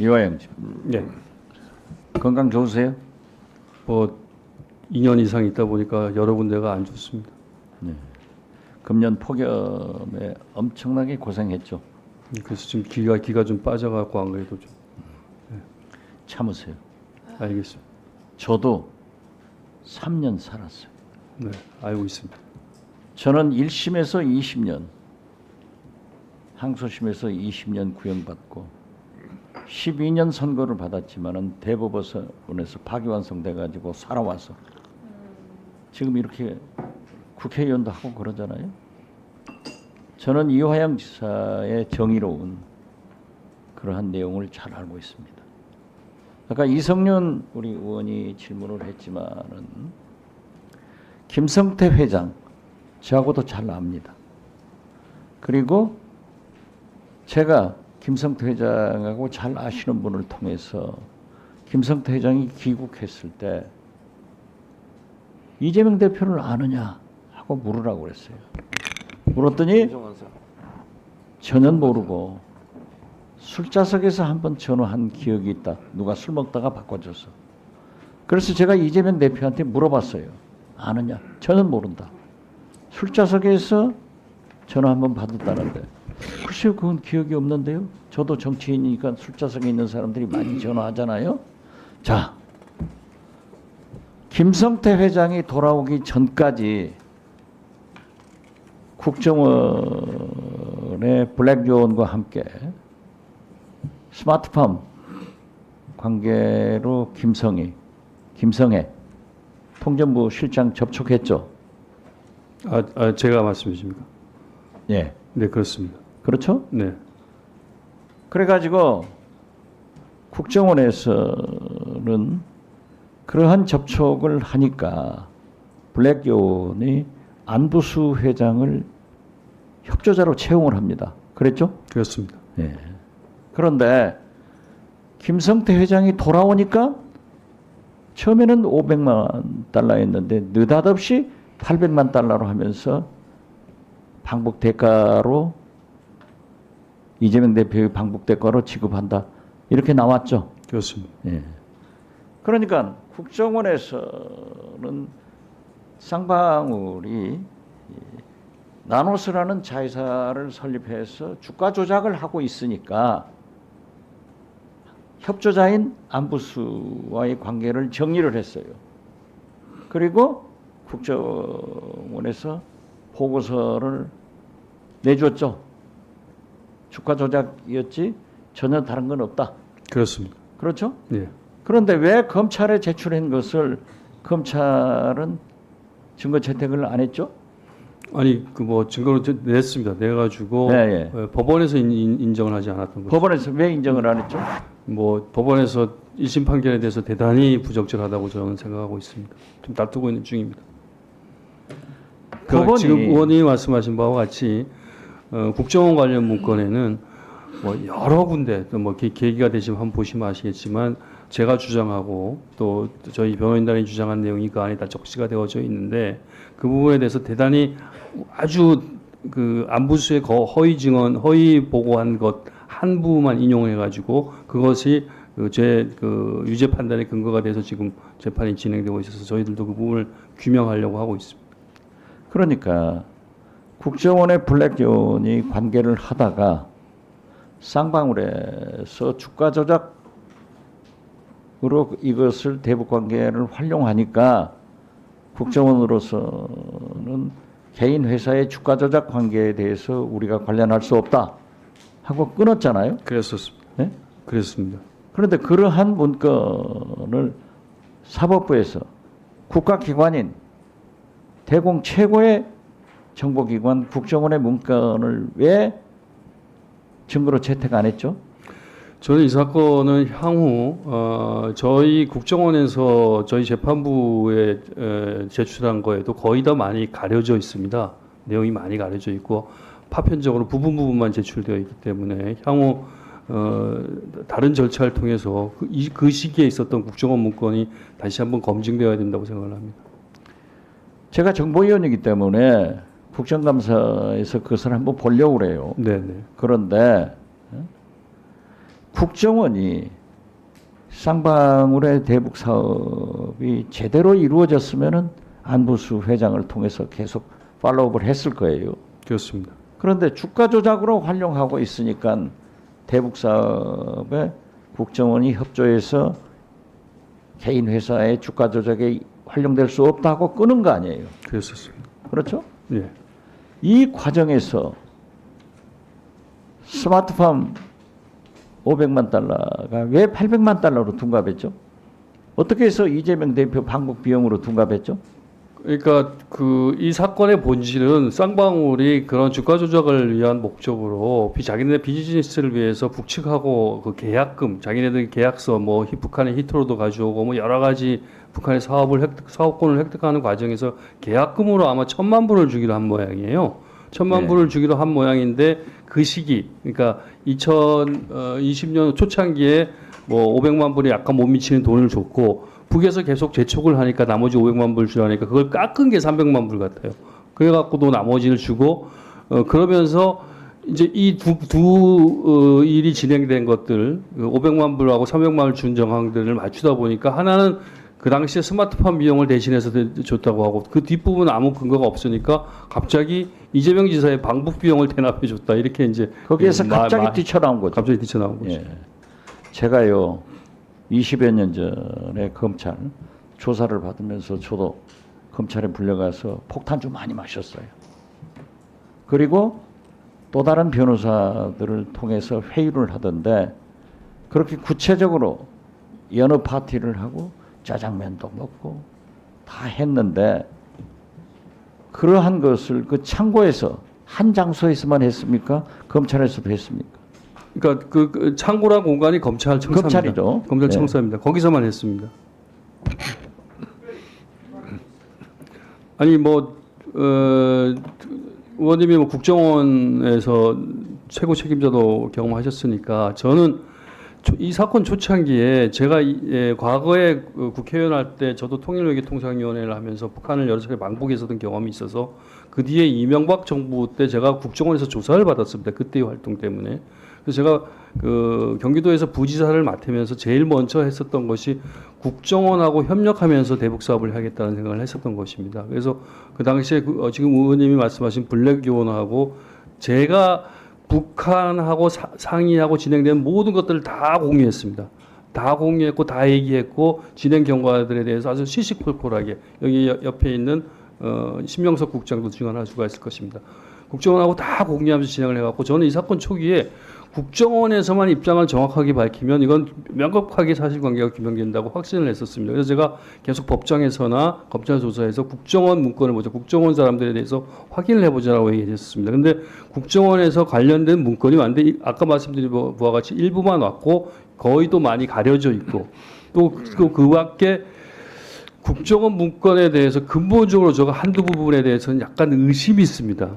이화영 씨, 네. 건강 좋으세요? 뭐 2년 이상 있다 보니까 여러 군데가 안 좋습니다. 네. 금년 폭염에 엄청나게 고생했죠. 그래서 지금 기가 좀 빠져갖고 안 그래도 좀 참으세요. 알겠습니다. 저도 3년 살았어요. 네, 알고 있습니다. 저는 1심에서 20년, 항소심에서 20년 구형받고 12년 선고를 받았지만은 대법원에서 파기환송돼 가지고 살아와서 지금 이렇게 국회의원도 하고 그러잖아요. 저는 이화영 지사의 정의로운 그러한 내용을 잘 알고 있습니다. 아까 이성윤 우리 의원이 질문을 했지만은 김성태 회장 저하고도 잘 압니다. 그리고 제가 김성태 회장하고 잘 아시는 분을 통해서 김성태 회장이 귀국했을 때 이재명 대표를 아느냐 하고 물으라고 그랬어요. 물었더니 전혀 모르고 술자석에서 한번 전화한 기억이 있다. 누가 술 먹다가 바꿔줘서. 그래서 제가 이재명 대표한테 물어봤어요. 아느냐? 전혀 모른다. 술자석에서 전화 한번 받았다는데 글쎄요, 그건 기억이 없는데요. 저도 정치인이니까 술자석에 있는 사람들이 많이 전화하잖아요. 자, 김성태 회장이 돌아오기 전까지 국정원의 블랙존과 함께 스마트팜 관계로 김성애 통전부 실장 접촉했죠. 제가 말씀해 주십니까? 예, 네, 그렇습니다. 그렇죠? 네, 그래가지고 국정원에서는 그러한 접촉을 하니까 블랙존이 안부수 회장을 협조자로 채용을 합니다. 그랬죠? 그렇습니다. 예. 그런데 김성태 회장이 돌아오니까 처음에는 500만 달러였는데 느닷없이 800만 달러로 하면서 방북 대가로 이재명 대표의 방북 대가로 지급한다. 이렇게 나왔죠. 그렇습니다. 예. 그러니까 국정원에서는 쌍방울이 나노스라는 자회사를 설립해서 주가 조작을 하고 있으니까 협조자인 안부수와의 관계를 정리를 했어요. 그리고 국정원에서 보고서를 내줬죠. 주가 조작이었지 전혀 다른 건 없다. 그렇습니다. 그렇죠? 네. 그런데 왜 검찰에 제출한 것을 검찰은 증거 채택을 안 했죠? 아니 그 뭐 증거로 냈습니다. 내가지고 네, 법원에서 인정을 하지 않았던 거죠. 법원에서 왜 인정을 안 했죠? 뭐 법원에서 1심 판결에 대해서 대단히 부적절하다고 저는 생각하고 있습니다. 좀 다투고 있는 중입니다. 법원이 지금 의원님이 말씀하신 바와 같이 국정원 관련 문건에는 뭐 여러 군데 또 뭐 계기가 되시면 한번 보시면 아시겠지만 제가 주장하고 또 저희 변호인단이 주장한 내용이 그 안에 다 적시가 되어져 있는데 그 부분에 대해서 대단히 아주 그 안부수의 허위 증언, 허위 보고한 것 한 부분만 인용해 가지고 그것이 그 유죄 판단의 근거가 돼서 지금 재판이 진행되고 있어서 저희들도 그 부분을 규명하려고 하고 있습니다. 그러니까 국정원의 블랙존이 관계를 하다가 쌍방울에서 주가 조작으로 이것을 대북 관계를 활용하니까 국정원으로서는 개인 회사의 주가 조작 관계에 대해서 우리가 관련할 수 없다 하고 끊었잖아요. 그랬었습니다. 네? 그랬습니다. 그런데 그러한 문건을 사법부에서 국가기관인 대공 최고의 정보기관 국정원의 문건을 왜 증거로 채택 안 했죠? 저는 이 사건은 향후 저희 국정원에서 저희 재판부에 제출한 거에도 거의 다 많이 가려져 있습니다. 내용이 많이 가려져 있고 파편적으로 부분만 제출되어 있기 때문에 향후 다른 절차를 통해서 그 시기에 있었던 국정원 문건이 다시 한번 검증되어야 된다고 생각을 합니다. 제가 정보위원이기 때문에 국정감사에서 그것을 한번 보려고 그래요. 네네. 그런데 국정원이 쌍방울의 대북 사업이 제대로 이루어졌으면은 안보수 회장을 통해서 계속 팔로우업을 했을 거예요. 그렇습니다. 그런데 주가 조작으로 활용하고 있으니까 대북 사업에 국정원이 협조해서 개인 회사의 주가 조작에 활용될 수 없다고 끄는 거 아니에요. 그랬었습니다. 그렇죠? 예. 이 과정에서 스마트팜 500만 달러가 왜 800만 달러로 둔갑했죠? 어떻게 해서 이재명 대표 방북 비용으로 둔갑했죠? 그러니까 이 사건의 본질은 쌍방울이 그런 주가 조작을 위한 목적으로 자기네 비즈니스를 위해서 북측하고 그 계약금, 자기네들 계약서 뭐 북한의 히트로도 가져오고 뭐 여러 가지 북한의 사업권을 획득하는 과정에서 계약금으로 아마 1,000만 불을 주기로 한 모양이에요. 1,000만 네. 불을 주기로 한 모양인데 그 시기, 그러니까 2020년 초창기에 뭐 500만 불이 약간 못 미치는 돈을 줬고 북에서 계속 재촉을 하니까 나머지 500만 불 주라니까 그걸 깎은 게 300만 불 같아요. 그래갖고도 나머지를 주고 그러면서 이제 이 두 일이 진행된 것들 500만 불하고 300만 불 준 정황들을 맞추다 보니까 하나는 그 당시에 스마트팜 비용을 대신해서 줬다고 하고 그 뒷부분은 아무 근거가 없으니까 갑자기 이재명 지사의 방북 비용을 대납해 줬다 이렇게 이제 거기에서 갑자기 뛰쳐나온 거죠. 갑자기 뛰쳐나온 거죠. 예. 제가요 20여 년 전에 검찰 조사를 받으면서 저도 검찰에 불려가서 폭탄 좀 많이 마셨어요. 그리고 또 다른 변호사들을 통해서 회의를 하던데 그렇게 구체적으로 여느 파티를 하고 짜장면도 먹고 다 했는데 그러한 것을 그 창고에서 한 장소에서만 했습니까? 검찰에서도 했습니까? 그러니까 그 창고란 공간이 검찰 청사입니다. 검찰이죠. 검찰 네. 청사입니다. 거기서만 했습니다. 아니 뭐 의원님이 뭐 국정원에서 최고 책임자도 경험하셨으니까 저는 이 사건 초창기에 제가 과거에 국회의원 할 때 저도 통일외교통상위원회를 하면서 북한을 여러 차례 방북했었던 경험이 있어서 그 뒤에 이명박 정부 때 제가 국정원에서 조사를 받았습니다. 그때의 활동 때문에. 그래서 제가 그 경기도에서 부지사를 맡으면서 제일 먼저 했었던 것이 국정원하고 협력하면서 대북 사업을 하겠다는 생각을 했었던 것입니다. 그래서 그 당시에 지금 의원님이 말씀하신 블랙 요원하고 제가 북한하고 상의하고 진행된 모든 것들을 다 공유했습니다. 다 공유했고 다 얘기했고 진행 경과들에 대해서 아주 시시콜콜하게 여기 옆에 있는 신명석 국장도 증언할 수가 있을 것입니다. 국정원하고 다 공유하면서 진행을 해갖고 저는 이 사건 초기에 국정원에서만 입장을 정확하게 밝히면 이건 명확하게 사실관계가 규명된다고 확신을 했었습니다. 그래서 제가 계속 법정에서나 검찰 조사에서 국정원 문건을 보자, 국정원 사람들에 대해서 확인을 해보자라고 얘기했었습니다. 근데 국정원에서 관련된 문건이 왔는데 아까 말씀드린 바와 같이 일부만 왔고 거의 또 많이 가려져 있고 또 그 밖에 국정원 문건에 대해서 근본적으로 제가 한두 부분에 대해서는 약간 의심이 있습니다.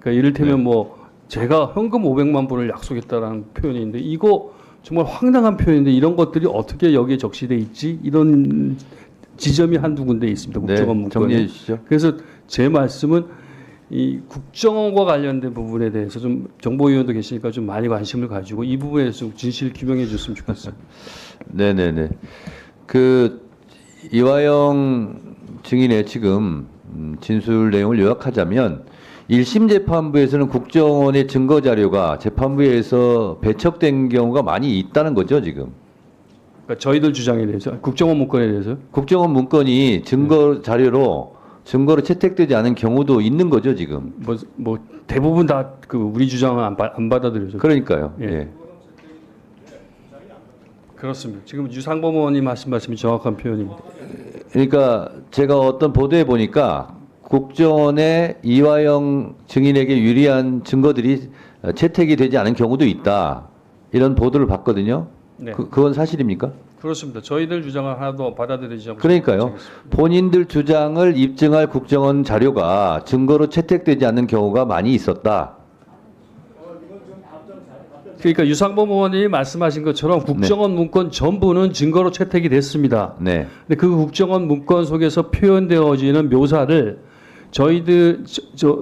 그러니까 이를테면 뭐 제가 현금 500만 불을 약속했다라는 표현인데 이거 정말 황당한 표현인데 이런 것들이 어떻게 여기에 적시돼 있지? 이런 지점이 한두 군데 있습니다. 국정원 문건에. 정리해 주시죠. 그래서 제 말씀은 이 국정원과 관련된 부분에 대해서 좀 정보위원도 계시니까 좀 많이 관심을 가지고 이 부분에 대해서 좀 진실 규명해 줬으면 좋겠어요. 네네네. 그 이화영 증인의 지금 진술 내용을 요약하자면 1심 재판부에서는 국정원의 증거 자료가 재판부에서 배척된 경우가 많이 있다는 거죠, 지금. 그러니까 저희들 주장에 대해서 국정원 문건에 대해서요. 국정원 문건이 증거 자료로 증거로 채택되지 않은 경우도 있는 거죠, 지금. 뭐 대부분 다 그 우리 주장은 안 받아들여져. 그러니까요. 예. 예. 그렇습니다. 지금 유상범 의원님 하신 말씀이 정확한 표현입니다. 그러니까 제가 어떤 보도에 보니까 국정원의 이화영 증인에게 유리한 증거들이 채택이 되지 않은 경우도 있다. 이런 보도를 봤거든요. 네. 그건 사실입니까? 그렇습니다. 저희들 주장을 하나도 받아들이지 않고 그러니까요. 본인들 주장을 입증할 국정원 자료가 증거로 채택되지 않는 경우가 많이 있었다. 그러니까 유상범 의원님이 말씀하신 것처럼 국정원 문건 전부는 증거로 채택이 됐습니다. 네. 근데 그 국정원 문건 속에서 표현되어지는 묘사를 저희들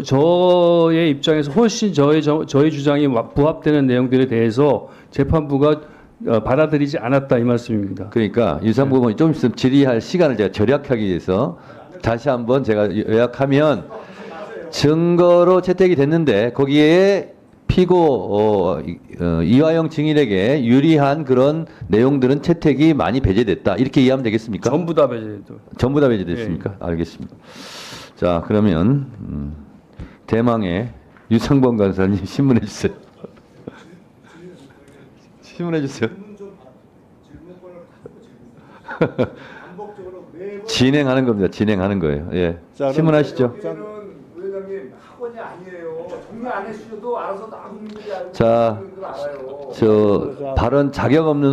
저의 입장에서 훨씬 저희 주장이 부합되는 내용들에 대해서 재판부가 받아들이지 않았다 이 말씀입니다. 그러니까 유상부 의원이 좀 있으면 질의할 시간을 제가 절약하기 위해서 다시 한번 제가 요약하면 증거로 채택이 됐는데 거기에 피고 이화영 증인에게 유리한 그런 내용들은 채택이 많이 배제됐다 이렇게 이해하면 되겠습니까? 전부 다 배제됐죠. 전부 다 배제됐습니까? 알겠습니다. 자 그러면 대망의 유상범 간사님 신문해 주세요. 신문해 주세요. 진행하는 겁니다. 진행하는 거예요. 예. 신문하시죠. 의원님 학원이 아니에요. 정리 안 해주셔도 알아서 다 국민들이 알고 자, 알아요. 저 발언 자격 없는